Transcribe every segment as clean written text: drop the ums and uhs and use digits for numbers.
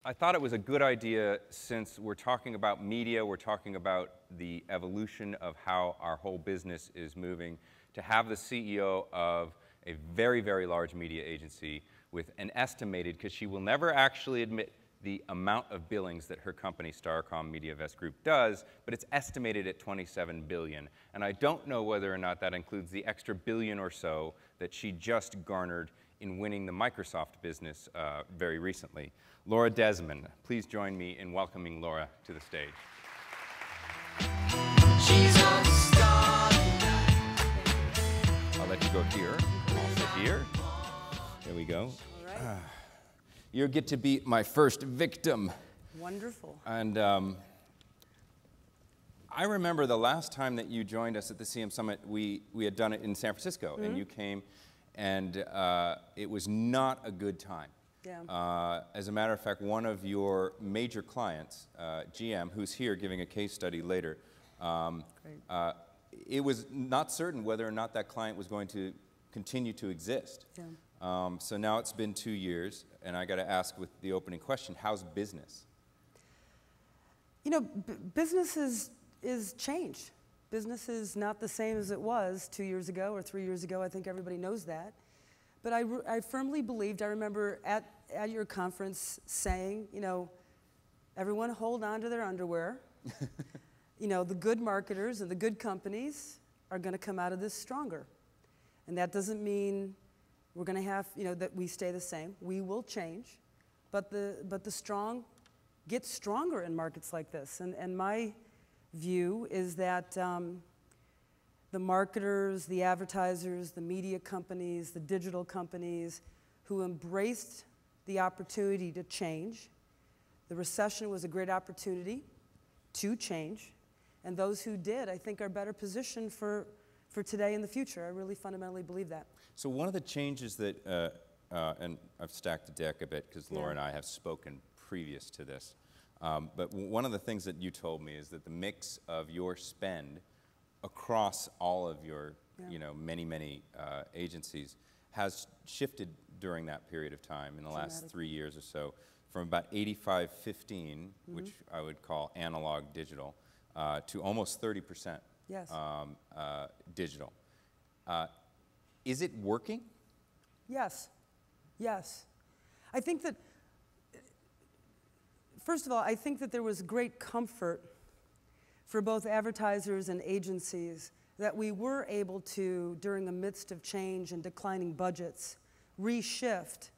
I thought it was a good idea, since we're talking about media, we're talking about the evolution of how our whole business is moving, to have the CEO of a very, very large media agency with an estimated, because she will never actually admit the amount of billings that her company, Starcom MediaVest Group, does, but it's estimated at $27 billion. And I don't know whether or not that includes the extra billion or so that she just garnered in winning the Microsoft business very recently. Laura Desmond, please join me in welcoming Laura to the stage. She's a star. I'll let you go here. I'll sit here. There we go. All right. You get to be my first victim. Wonderful. And I remember the last time that you joined us at the CM Summit, we had done it in San Francisco, and you came, and it was not a good time. Yeah. As a matter of fact, one of your major clients, GM, who's here giving a case study later, it was not certain whether or not that client was going to continue to exist. Yeah. So now it's been 2 years, and I got to ask with the opening question, how's business? You know, business is changed. Business is not the same as it was 2 years ago or 3 years ago. I think everybody knows that. But I firmly believed, I remember at your conference saying, you know, everyone hold on to their underwear. You know, the good marketers and the good companies are going to come out of this stronger. And that doesn't mean we're going to have, you know, that we stay the same. We will change. But the strong get stronger in markets like this. And my view is that the marketers, the advertisers, the media companies, the digital companies who embraced the opportunity to change. The recession was a great opportunity to change. And those who did, I think, are better positioned for today and the future. I really fundamentally believe that. So one of the changes that, and I've stacked the deck a bit because Laura and I have spoken previous to this, but one of the things that you told me is that the mix of your spend across all of your, you know, many agencies has shifted during that period of time in the last 3 years or so, from about 85-15, which I would call analog digital, to almost 30% digital. Is it working? Yes. Yes. I think that, first of all, I think that there was great comfort for both advertisers and agencies that we were able to, during the midst of change and declining budgets, reshift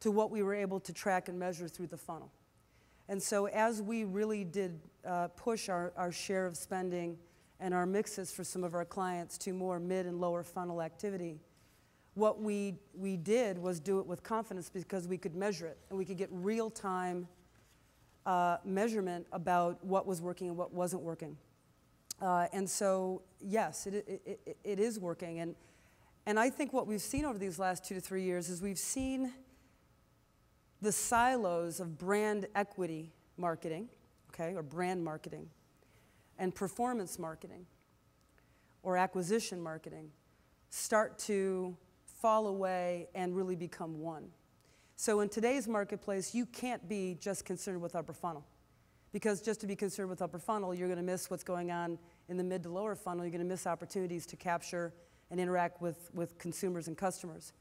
to what we were able to track and measure through the funnel. And so as we really did push our share of spending and our mixes for some of our clients to more mid and lower funnel activity, what we did was do it with confidence because we could measure it and we could get real-time measurement about what was working and what wasn't working. And so, yes, it is working. And I think what we've seen over these last 2 to 3 years is we've seen the silos of brand equity marketing, okay, or brand marketing, and performance marketing, or acquisition marketing, start to fall away and really become one. So in today's marketplace, you can't be just concerned with upper funnel. Because just to be concerned with upper funnel, you're going to miss what's going on in the mid to lower funnel. You're going to miss opportunities to capture and interact with consumers and customers.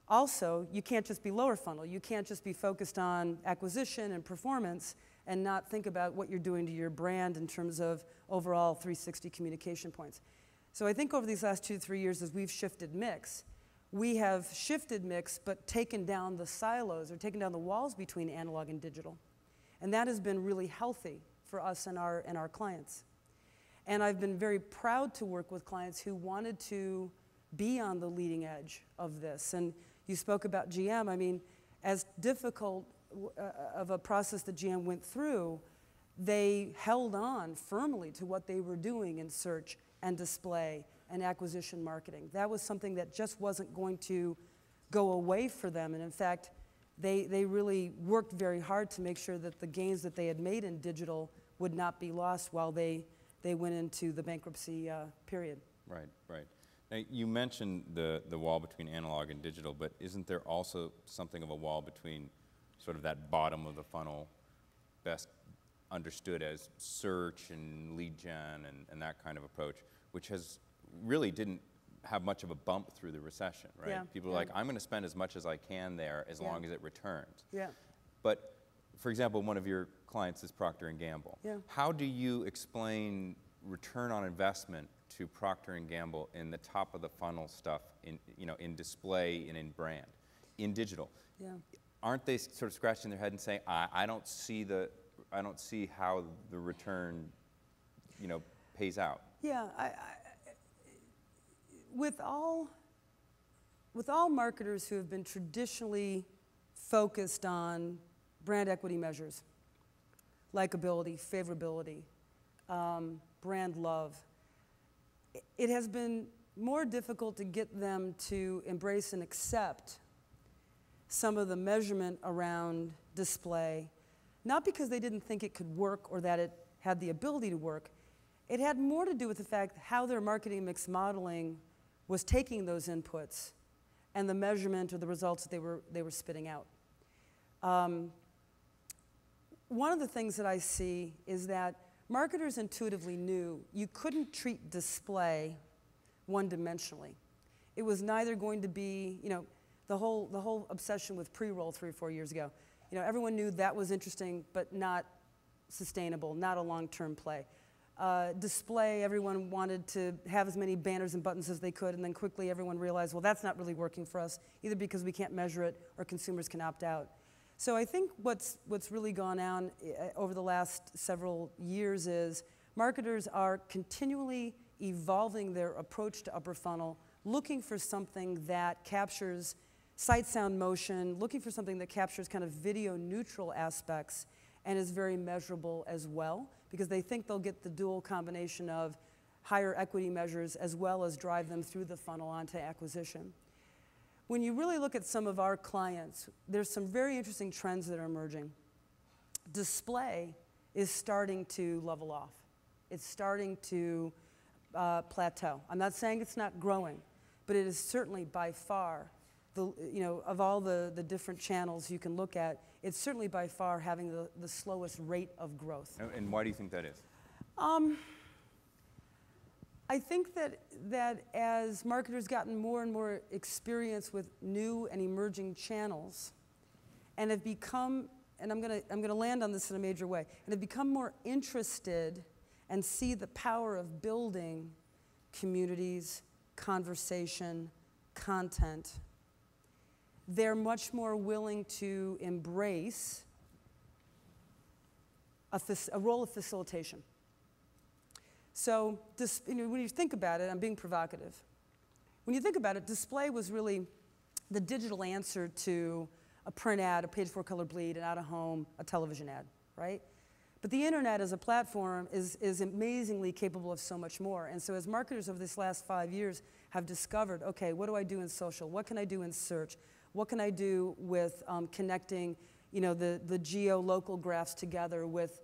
Also, you can't just be lower funnel. You can't just be focused on acquisition and performance and not think about what you're doing to your brand in terms of overall 360 communication points. So I think over these last 2 to 3 years, as we've shifted mix, we have shifted mix but taken down the silos or taken down the walls between analog and digital. And that has been really healthy for us and our clients. And I've been very proud to work with clients who wanted to be on the leading edge of this. And you spoke about GM. I mean, as difficult of a process that GM went through, they held on firmly to what they were doing in search and display and acquisition marketing. That was something that just wasn't going to go away for them. And in fact, they really worked very hard to make sure that the gains that they had made in digital would not be lost while they went into the bankruptcy period. Right, right. Now, you mentioned the wall between analog and digital, but isn't there also something of a wall between sort of that bottom of the funnel, best understood as search and lead gen and that kind of approach, which has really didn't have much of a bump through the recession, right? Yeah, People are like, I'm going to spend as much as I can there as long as it returns. Yeah. But, for example, one of your clients is Procter & Gamble. Yeah. How do you explain return on investment to Procter & Gamble in the top of the funnel stuff, in display and in brand, in digital? Yeah. Aren't they sort of scratching their head and saying, I don't see how the return, pays out? Yeah, with all marketers who have been traditionally focused on brand equity measures, likability, favorability, brand love, it has been more difficult to get them to embrace and accept some of the measurement around display, not because they didn't think it could work or that it had the ability to work. It had more to do with the fact how their marketing mix modeling was taking those inputs and the measurement or the results that they were spitting out. One of the things that I see is that marketers intuitively knew you couldn't treat display one-dimensionally. It was neither going to be, the whole obsession with pre-roll 3 or 4 years ago. Everyone knew that was interesting, but not sustainable, not a long-term play. Display, everyone wanted to have as many banners and buttons as they could, and then quickly everyone realized, well, that's not really working for us, either because we can't measure it or consumers can opt out. So I think what's really gone on over the last several years is marketers are continually evolving their approach to upper funnel, looking for something that captures sight, sound, motion, looking for something that captures kind of video neutral aspects and is very measurable as well, because they think they'll get the dual combination of higher equity measures as well as drive them through the funnel onto acquisition. When you really look at some of our clients, there's some very interesting trends that are emerging. Display is starting to level off. It's starting to plateau. I'm not saying it's not growing, but it is certainly by far, of all the different channels you can look at, it's certainly by far having the slowest rate of growth. And why do you think that is? I think that as marketers gotten more and more experience with new and emerging channels, and have become, and I'm gonna land on this in a major way, and have become more interested and see the power of building communities, conversation, content, they're much more willing to embrace a role of facilitation. So when you think about it, I'm being provocative. When you think about it, display was really the digital answer to a print ad, a page 4 color bleed, an out-of-home, a television ad, right? But the internet as a platform is amazingly capable of so much more. And so as marketers over this last 5 years have discovered, okay, what do I do in social? What can I do in search? What can I do with connecting, the geo-local graphs together with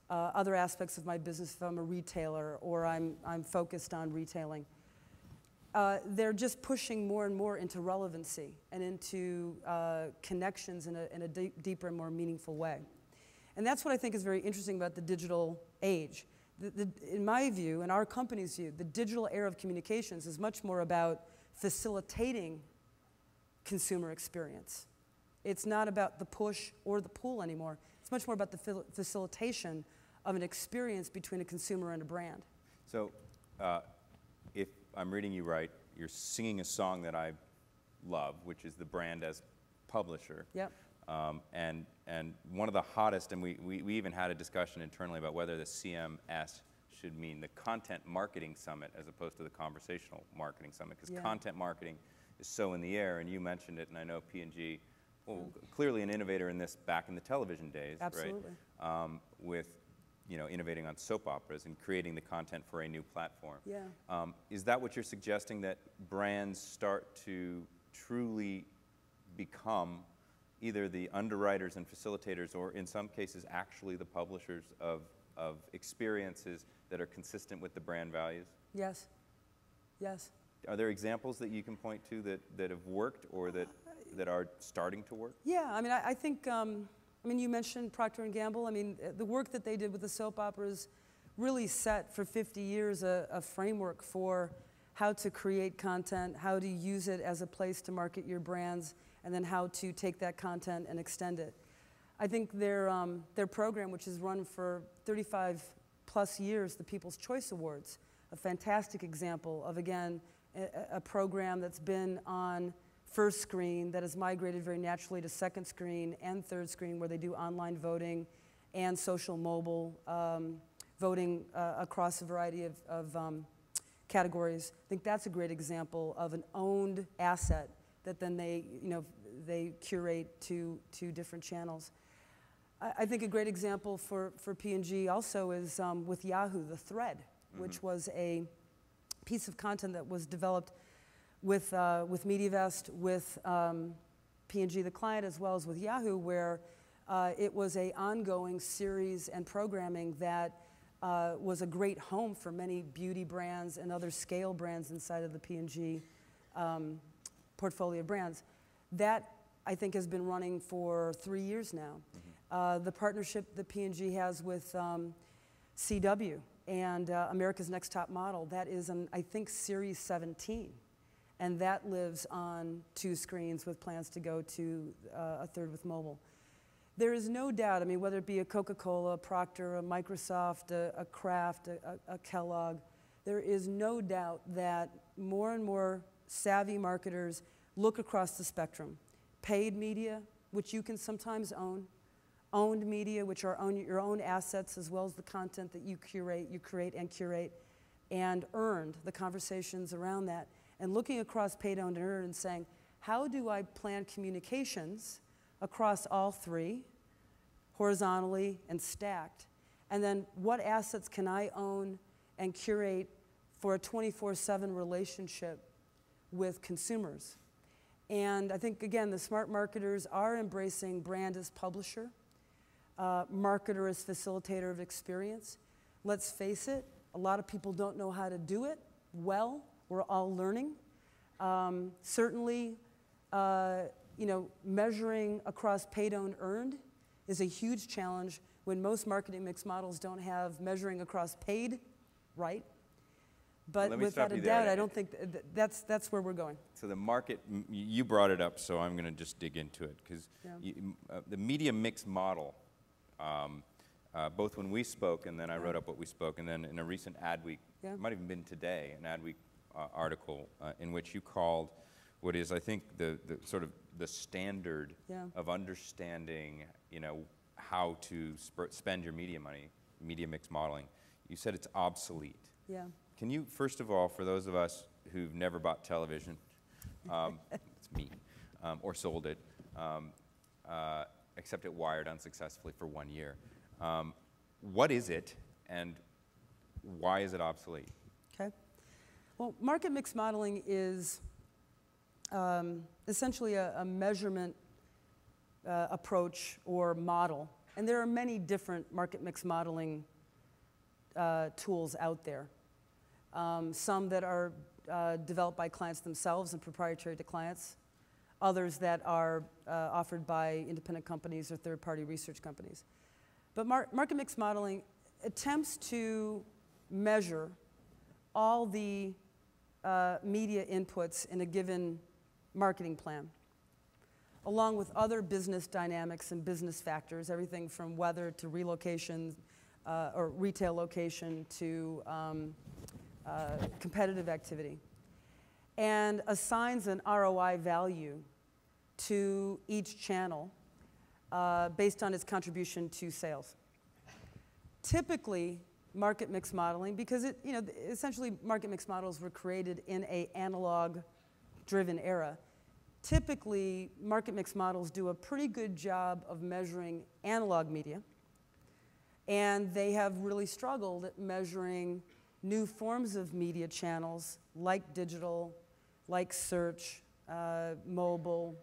other aspects of my business if I'm a retailer or I'm focused on retailing. They're just pushing more and more into relevancy and into connections in a deeper and more meaningful way. And that's what I think is very interesting about the digital age. In my view, in our company's view, the digital era of communications is much more about facilitating consumer experience. It's not about the push or the pull anymore. It's much more about the facilitation of an experience between a consumer and a brand. So if I'm reading you right, you're singing a song that I love, which is the brand as publisher. Yep. And one of the hottest, and we even had a discussion internally about whether the CMS should mean the Content Marketing Summit as opposed to the Conversational Marketing Summit, because content marketing is so in the air, and you mentioned it, and I know P&G, well, clearly an innovator in this back in the television days, absolutely, right? With innovating on soap operas and creating the content for a new platform. Yeah. Is that what you're suggesting, that brands start to truly become either the underwriters and facilitators, or in some cases actually the publishers of experiences that are consistent with the brand values? Yes. Yes. Are there examples that you can point to that have worked, or that that are starting to work? Yeah, I mean, I think, I mean, you mentioned Procter & Gamble. I mean, the work that they did with the soap operas really set for 50 years a framework for how to create content, how to use it as a place to market your brands, and then how to take that content and extend it. I think their program, which has run for 35 plus years, the People's Choice Awards, a fantastic example of, again, a program that's been on first screen that has migrated very naturally to second screen and third screen, where they do online voting and social mobile voting across a variety of categories. I think that's a great example of an owned asset that then they curate to different channels. I think a great example for P&G also is with Yahoo, The Thread, which was a piece of content that was developed with MediaVest, with P&G, the client, as well as with Yahoo, where it was an ongoing series and programming that was a great home for many beauty brands and other scale brands inside of the P&G portfolio of brands. That, I think, has been running for 3 years now. The partnership that P&G has with CW and America's Next Top Model, that is, I think, Series 17. And that lives on 2 screens with plans to go to a third with mobile. There is no doubt, I mean, whether it be a Coca-Cola, a Procter, a Microsoft, a Kraft, a Kellogg, there is no doubt that more and more savvy marketers look across the spectrum. Paid media, which you can sometimes own, owned media, which are your own assets, as well as the content that you create and curate, and earned, the conversations around that, and looking across paid, owned, and earned and saying, how do I plan communications across all 3, horizontally and stacked, and then what assets can I own and curate for a 24/7 relationship with consumers? And I think, again, the smart marketers are embracing brand as publisher, marketer as facilitator of experience. Let's face it, a lot of people don't know how to do it well. We're all learning. Certainly, measuring across paid, owned, earned is a huge challenge when most marketing mix models don't have measuring across paid right. But without a doubt, I don't think that's where we're going. So the market, you brought it up, so I'm going to just dig into it, because the media mix model, both when we spoke and then I wrote up what we spoke, and then in a recent Adweek, it might have even been today, an Adweek article in which you called what is, I think, the sort of the standard of understanding, how to spend your media money, media mix modeling. You said it's obsolete. Yeah. Can you, first of all, for those of us who've never bought television, it's me, or sold it, except it wired unsuccessfully for 1 year, what is it, and why is it obsolete? Okay. Well, market mix modeling is essentially a measurement approach or model. And there are many different market mix modeling tools out there. Some that are developed by clients themselves and proprietary to clients. Others that are offered by independent companies or third-party research companies. But market mix modeling attempts to measure all the media inputs in a given marketing plan, along with other business dynamics and business factors, everything from weather to relocation or retail location to competitive activity, and assigns an ROI value to each channel based on its contribution to sales. Typically, market mix modeling, because essentially market mix models were created in an analog-driven era. Typically, market mix models do a pretty good job of measuring analog media, and they have really struggled at measuring new forms of media channels like digital, like search, mobile.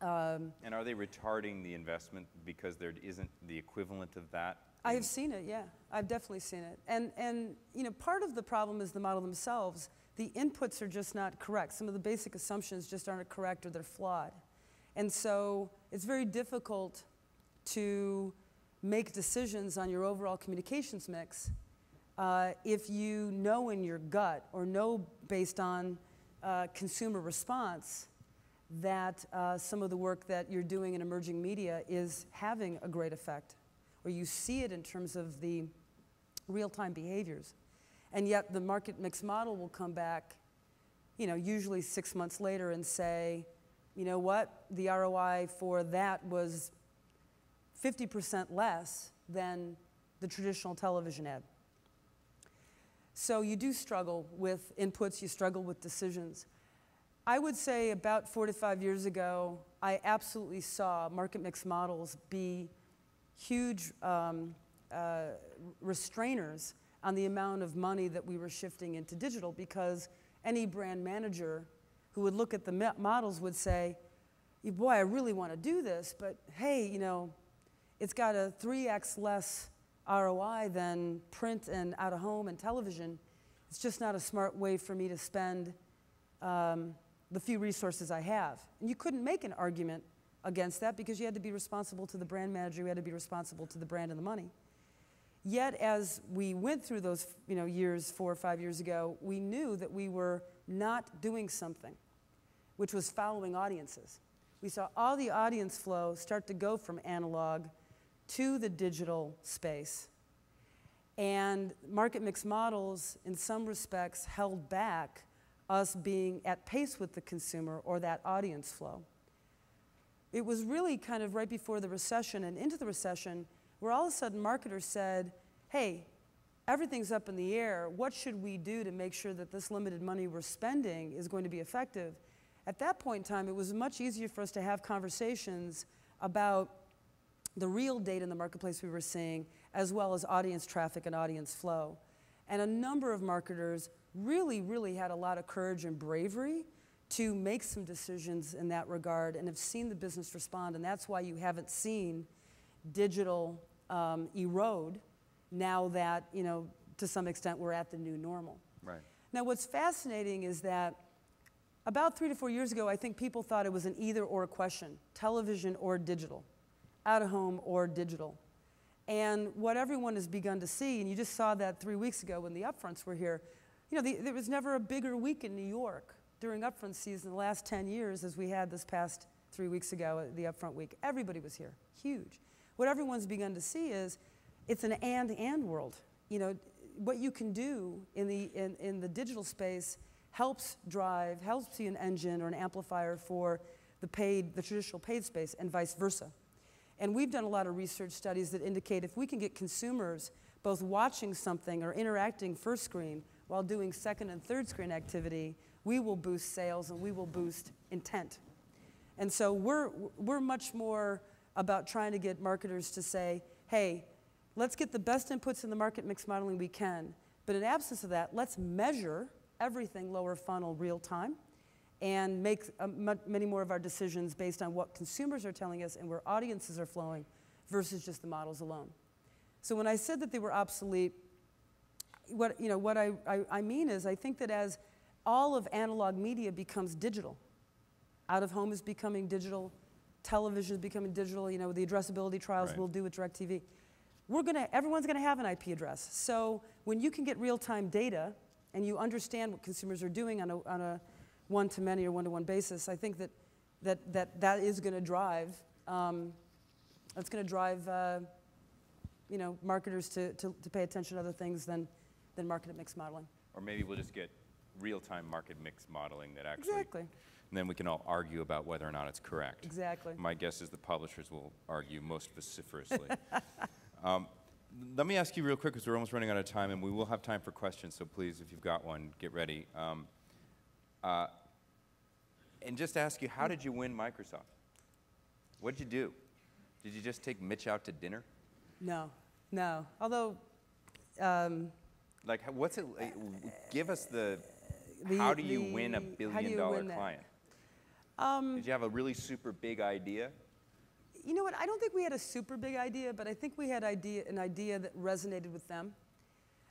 And are they retarding the investment because there isn't the equivalent of that? I have seen it, yeah. I've definitely seen it. And part of the problem is the model themselves. the inputs are just not correct. Some of the basic assumptions just aren't correct or they're flawed. And so it's very difficult to make decisions on your overall communications mix if you know in your gut or know based on consumer response that some of the work that you're doing in emerging media is having a great effect, or you see it in terms of the real-time behaviors. And yet the market mix model will come back, usually 6 months later and say, you know what, the ROI for that was 50% less than the traditional television ad. So you do struggle with inputs, you struggle with decisions. I would say about 4 to 5 years ago, I absolutely saw market mix models be huge restrainers on the amount of money that we were shifting into digital, because any brand manager who would look at the models would say, boy, I really want to do this, but hey, it's got a 3x less ROI than print and out-of-home and television. It's just not a smart way for me to spend the few resources I have. And you couldn't make an argument against that because you had to be responsible to the brand manager, you had to be responsible to the brand and the money. Yet as we went through those years, 4 or 5 years ago, we knew that we were not doing something, which was following audiences. We saw all the audience flow start to go from analog to the digital space. And market mix models, in some respects, held back us being at pace with the consumer or that audience flow. It was really kind of right before the recession and into the recession where all of a sudden marketers said, hey, everything's up in the air. What should we do to make sure that this limited money we're spending is going to be effective? At that point in time, it was much easier for us to have conversations about the real data in the marketplace we were seeing, as well as audience traffic and audience flow. And a number of marketers really, really had a lot of courage and bravery to make some decisions in that regard and have seen the business respond. And that's why you haven't seen digital erode now that, to some extent, we're at the new normal. Right. Now, what's fascinating is that about 3 to 4 years ago, I think people thought it was an either-or question, television or digital, out-of-home or digital. And what everyone has begun to see, and you just saw that 3 weeks ago when the upfronts were here, there was never a bigger week in New York during upfront season the last 10 years as we had this past 3 weeks ago, the upfront week. Everybody was here, huge. What everyone's begun to see is it's an and world. What you can do in the digital space helps be an engine or an amplifier for the traditional paid space, and vice versa. And we've done a lot of research studies that indicate if we can get consumers both watching something or interacting first screen while doing second and third screen activity, we will boost sales and we will boost intent. And so we're much more about trying to get marketers to say, hey, let's get the best inputs in the market mix modeling we can, but in absence of that, let's measure everything lower funnel real time and make many more of our decisions based on what consumers are telling us and where audiences are flowing versus just the models alone. So when I said that they were obsolete, what I mean is I think that as all of analog media becomes digital, out-of-home is becoming digital, television is becoming digital, the addressability trials Right. we'll do with DirecTV, everyone's gonna have an IP address. So when you can get real-time data and you understand what consumers are doing on a one-to-many or one-to-one basis, I think that is gonna drive, marketers to pay attention to other things than market mix modeling. Or maybe we'll just get real-time market mix modeling that actually... Exactly. And then we can all argue about whether or not it's correct. Exactly. My guess is the publishers will argue most vociferously. Let me ask you real quick, because we're almost running out of time, and we will have time for questions, so please, if you've got one, get ready. And just ask you, how did you win Microsoft? What did you do? Did you just take Mitch out to dinner? No. Although... what's it, give us how do you win a billion-dollar client? Did you have a really super big idea? You know what, I don't think we had a super big idea, but I think we had an idea that resonated with them.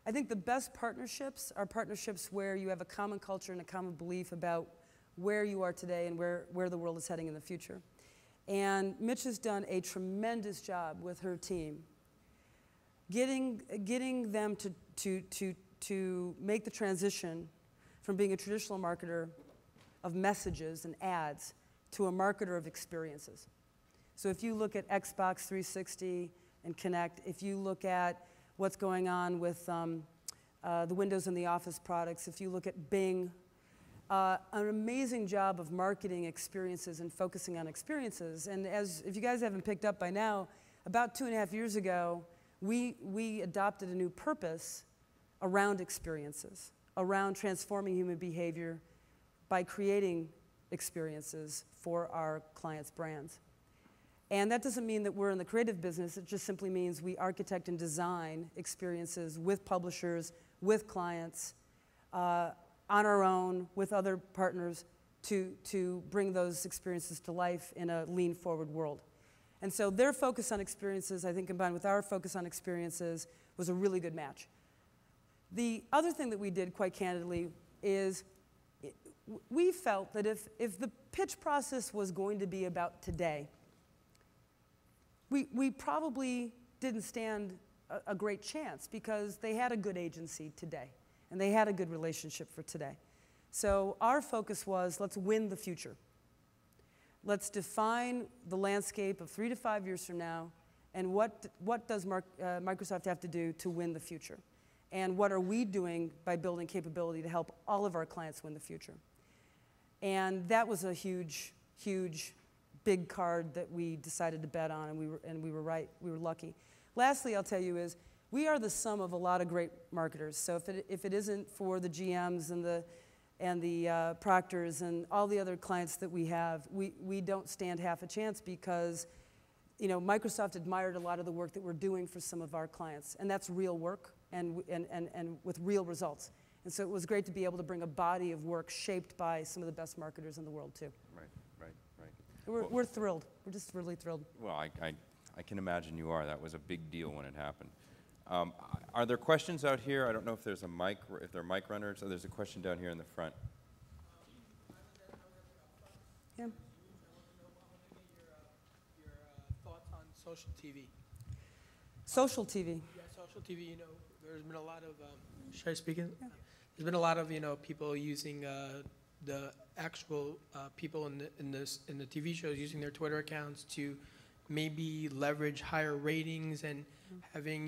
I think the best partnerships are partnerships where you have a common culture and a common belief about where you are today and where the world is heading in the future. And Mitch has done a tremendous job with her team, getting them to make the transition from being a traditional marketer of messages and ads to a marketer of experiences. So if you look at Xbox 360 and Kinect, if you look at what's going on with the Windows and the Office products, if you look at Bing, an amazing job of marketing experiences and focusing on experiences. And if you guys haven't picked up by now, about 2.5 years ago, we adopted a new purpose around experiences, around transforming human behavior by creating experiences for our clients' brands. And that doesn't mean that we're in the creative business. It just simply means we architect and design experiences with publishers, with clients, on our own, with other partners, to bring those experiences to life in a lean forward world. And so their focus on experiences, I think combined with our focus on experiences, was a really good match. The other thing that we did, quite candidly, is we felt that if the pitch process was going to be about today, we probably didn't stand a great chance because they had a good agency today and they had a good relationship for today. So our focus was, let's win the future. Let's define the landscape of 3 to 5 years from now, and what does Microsoft have to do to win the future? And what are we doing by building capability to help all of our clients win the future? And that was a huge, huge, big card that we decided to bet on, and we were right. We were lucky. Lastly, I'll tell you is, we are the sum of a lot of great marketers. So if it isn't for the GMs and the Proctors and all the other clients that we have, we don't stand half a chance because, you know, Microsoft admired a lot of the work that we're doing for some of our clients, and that's real work and with real results. And so it was great to be able to bring a body of work shaped by some of the best marketers in the world too. Right. We're thrilled. We're just really thrilled. Well, I can imagine you are. That was a big deal when it happened. Are there questions out here? I don't know if there's a mic, if there are mic runners. Oh, there's a question down here in the front. Yeah. I want to get your thoughts on social TV. Social TV. Yeah, social TV. You know, there's been a lot of. Should I speak in? Yeah. There's been a lot of people using the actual people in the TV shows using their Twitter accounts to maybe leverage higher ratings and having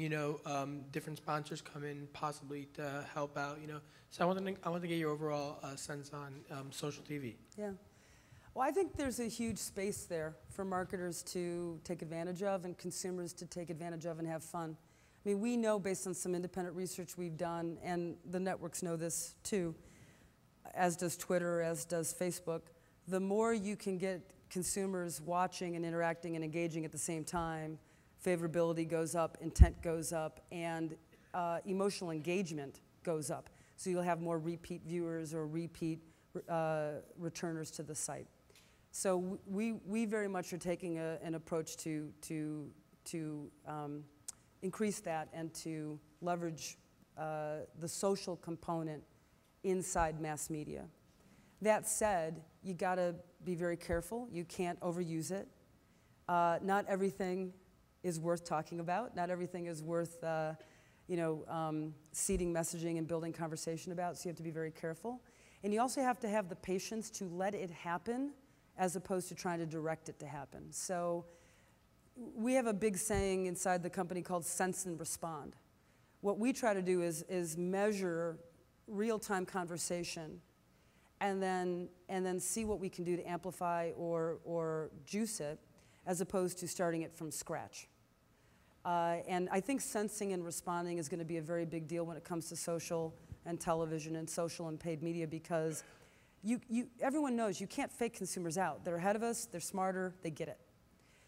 different sponsors come in possibly to help out. So I want to get your overall sense on social TV. Yeah. Well, I think there's a huge space there for marketers to take advantage of and consumers to take advantage of and have fun. I mean, we know based on some independent research we've done, and the networks know this too, as does Twitter, as does Facebook, the more you can get consumers watching and interacting and engaging at the same time, favorability goes up, intent goes up, and emotional engagement goes up. So you'll have more repeat viewers or repeat returners to the site. So we very much are taking an approach to increase that and to leverage the social component inside mass media. That said, you gotta be very careful. You can't overuse it. Not everything is worth talking about. Not everything is worth seeding messaging and building conversation about, so you have to be very careful. And you also have to have the patience to let it happen as opposed to trying to direct it to happen. So we have a big saying inside the company called sense and respond. What we try to do is measure real-time conversation and then see what we can do to amplify or juice it as opposed to starting it from scratch. And I think sensing and responding is going to be a very big deal when it comes to social and television and social and paid media because everyone knows you can't fake consumers out. They're ahead of us, they're smarter, they get it.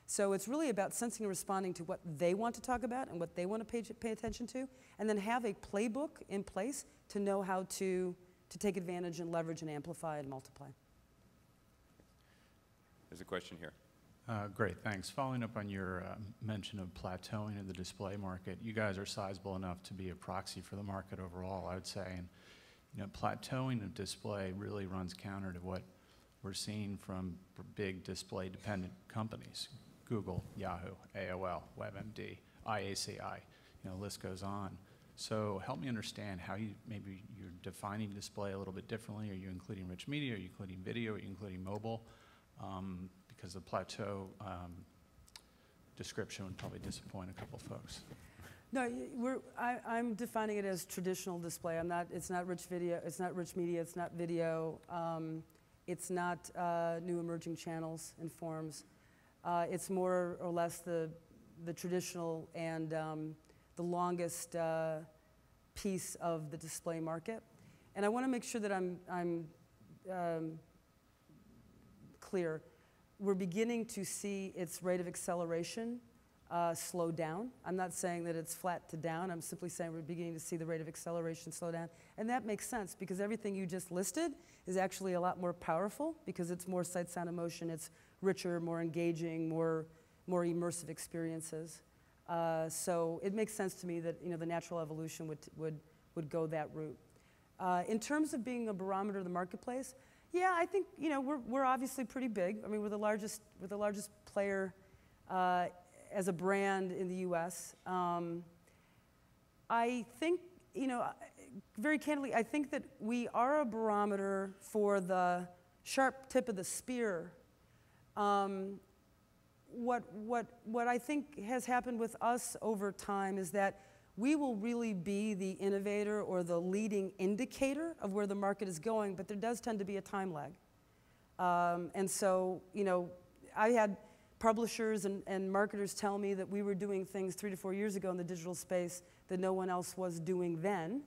So it's really about sensing and responding to what they want to talk about and what they want to pay attention to, and then have a playbook in place to know how to take advantage and leverage and amplify and multiply. There's a question here. Great, thanks. Following up on your mention of plateauing in the display market, you guys are sizable enough to be a proxy for the market overall, I would say. And plateauing of display really runs counter to what we're seeing from big display-dependent companies: Google, Yahoo, AOL, WebMD, IACI. List goes on. So help me understand how maybe you're defining display a little bit differently. Are you including rich media? Are you including video? Are you including mobile? Because the plateau description would probably disappoint a couple folks. No, I'm defining it as traditional display. It's not rich video. It's not rich media. It's not video. It's not new emerging channels and forms. It's more or less the traditional and the longest piece of the display market. And I want to make sure that I'm clear. We're beginning to see its rate of acceleration slow down. I'm not saying that it's flat to down. I'm simply saying we're beginning to see the rate of acceleration slow down. And that makes sense because everything you just listed is actually a lot more powerful because it's more sight, sound, and motion. It's richer, more engaging, more immersive experiences. So it makes sense to me that the natural evolution would go that route. In terms of being a barometer of the marketplace, yeah, I think we're obviously pretty big. I mean, we're the largest player as a brand in the U.S. I think very candidly, I think that we are a barometer for the sharp tip of the spear. What I think has happened with us over time is that we will really be the innovator or the leading indicator of where the market is going, but there does tend to be a time lag. And so, I had publishers and marketers tell me that we were doing things 3 to 4 years ago in the digital space that no one else was doing then.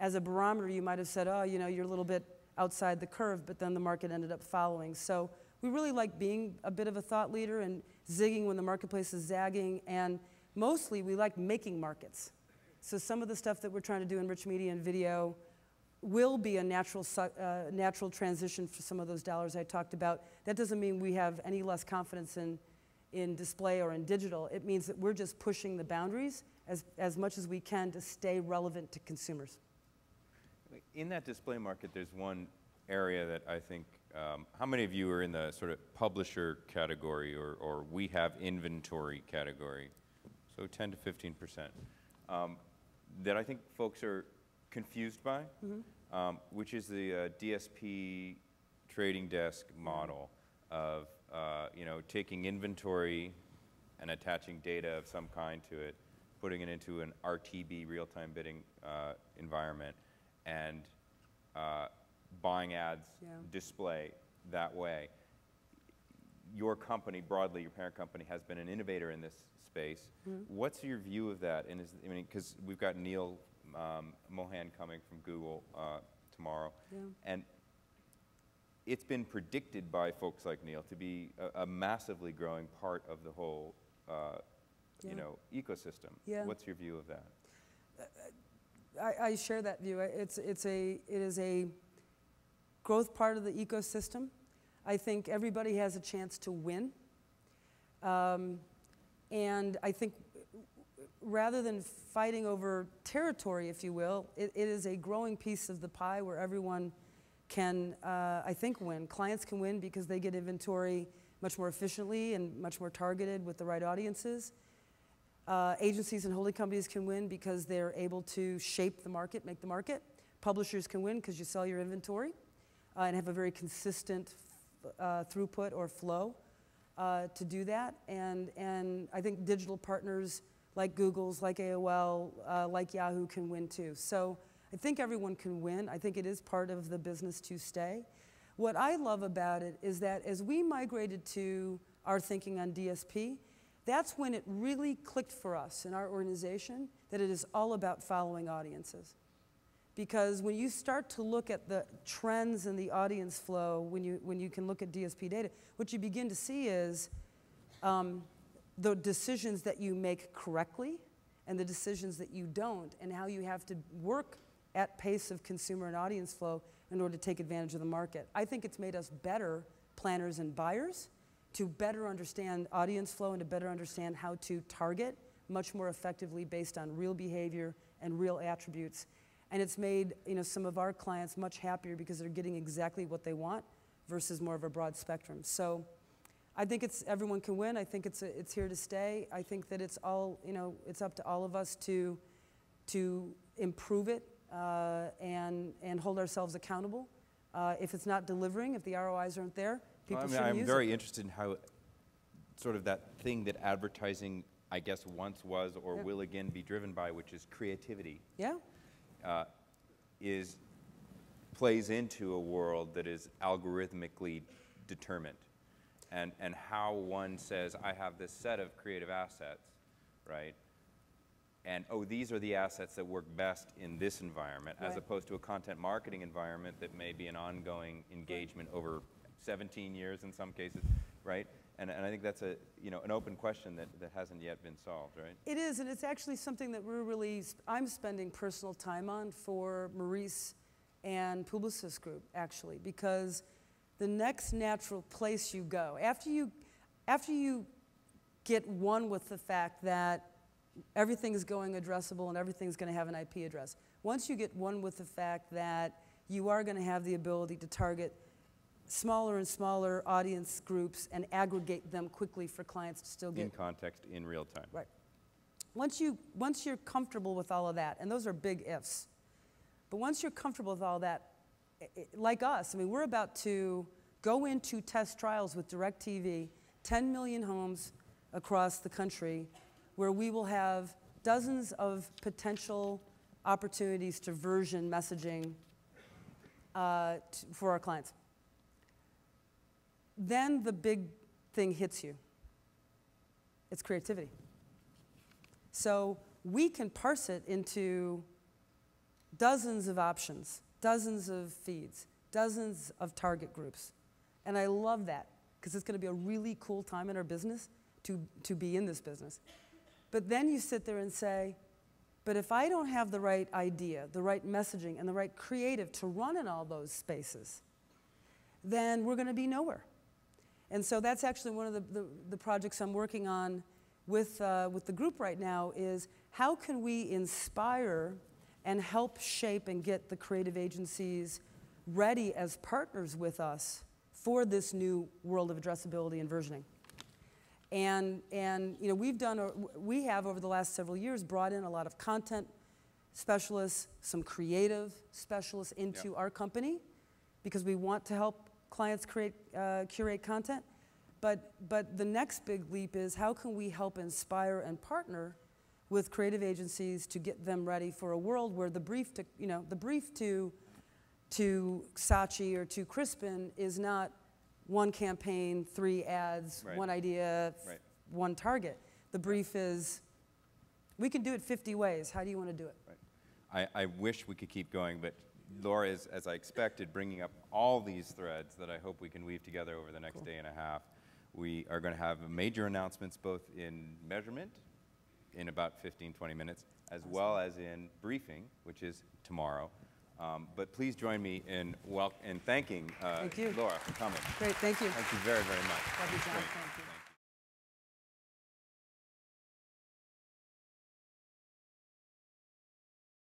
As a barometer, you might have said, oh, you're a little bit outside the curve, but then the market ended up following. So we really like being a bit of a thought leader and zigging when the marketplace is zagging, and mostly we like making markets. So some of the stuff that we're trying to do in rich media and video will be a natural transition for some of those dollars I talked about. That doesn't mean we have any less confidence in display or in digital. It means that we're just pushing the boundaries as much as we can to stay relevant to consumers. In that display market, there's one area that I think, how many of you are in the sort of publisher category or we have inventory category? So 10 to 15%. That I think folks are confused by, which is the DSP trading desk model of taking inventory and attaching data of some kind to it, putting it into an RTB, real-time bidding environment, and buying ads, display that way. Your company, broadly, your parent company, has been an innovator in this space. What's your view of that? And because we've got Neil Mohan coming from Google tomorrow, and it's been predicted by folks like Neil to be a massively growing part of the whole, ecosystem. What's your view of that? I share that view. It is a growth part of the ecosystem. I think everybody has a chance to win. And I think rather than fighting over territory, if you will, it is a growing piece of the pie where everyone can, I think, win. Clients can win because they get inventory much more efficiently and much more targeted with the right audiences. Agencies and holding companies can win because they're able to shape the market, make the market. Publishers can win because you sell your inventory and have a very consistent throughput or flow to do that. And I think digital partners like Google's, like AOL, like Yahoo can win too. So I think everyone can win. I think it is part of the business to stay. What I love about it is that as we migrated to our thinking on DSP, that's when it really clicked for us in our organization that it is all about following audiences. Because when you start to look at the trends in the audience flow, when you can look at DSP data, what you begin to see is the decisions that you make correctly and the decisions that you don't, and how you have to work at pace of consumer and audience flow in order to take advantage of the market. I think it's made us better planners and buyers to better understand audience flow and to better understand how to target much more effectively based on real behavior and real attributes. And it's made some of our clients much happier because they're getting exactly what they want versus more of a broad spectrum. So I think everyone can win. I think it's here to stay. I think that it's all, it's up to all of us to improve it and hold ourselves accountable. If it's not delivering, if the ROIs aren't there, people shouldn't use it. I'm very interested in how sort of that thing that advertising, I guess, once was or will again be driven by, which is creativity. Yeah. Plays into a world that is algorithmically determined. And how one says, I have this set of creative assets, right? And, oh, these are the assets that work best in this environment, as opposed to a content marketing environment that may be an ongoing engagement over 17 years in some cases, right? And I think that's an open question that hasn't yet been solved, right? It is, and it's actually something that I'm spending personal time on for Maurice and Publicis Group, actually, because the next natural place you go, after you get one with the fact that everything is going addressable and everything's going to have an IP address, once you get one with the fact that you are going to have the ability to target smaller and smaller audience groups and aggregate them quickly for clients to still get in context, in real time. Right. Once you're comfortable with all of that, and those are big ifs, but once you're comfortable with all that, like us, I mean, we're about to go into test trials with DirecTV, 10 million homes across the country, where we will have dozens of potential opportunities to version messaging for our clients. Then the big thing hits you. It's creativity. So we can parse it into dozens of options, dozens of feeds, dozens of target groups. And I love that, because it's going to be a really cool time in our business to be in this business. But then you sit there and say, but if I don't have the right idea, the right messaging, and the right creative to run in all those spaces, then we're going to be nowhere. And so that's actually one of the projects I'm working on with the group right now is how can we inspire and help shape and get the creative agencies ready as partners with us for this new world of addressability and versioning. And we have over the last several years brought in a lot of content specialists, some creative specialists into our company because we want to help clients curate content. But the next big leap is how can we help inspire and partner with creative agencies to get them ready for a world where the brief to Saatchi or to Crispin is not one campaign, 3 ads, one idea, one target. The brief is, we can do it 50 ways. How do you want to do it? Right. I wish we could keep going, but Laura is, as I expected, bringing up all these threads that I hope we can weave together over the next day and a half. We are going to have major announcements both in measurement in about 15, 20 minutes, as well as in briefing, which is tomorrow. But please join me in thanking Thank you. Laura for coming. Great, thank you. Thank you very, very much. Love you, John. Thank you.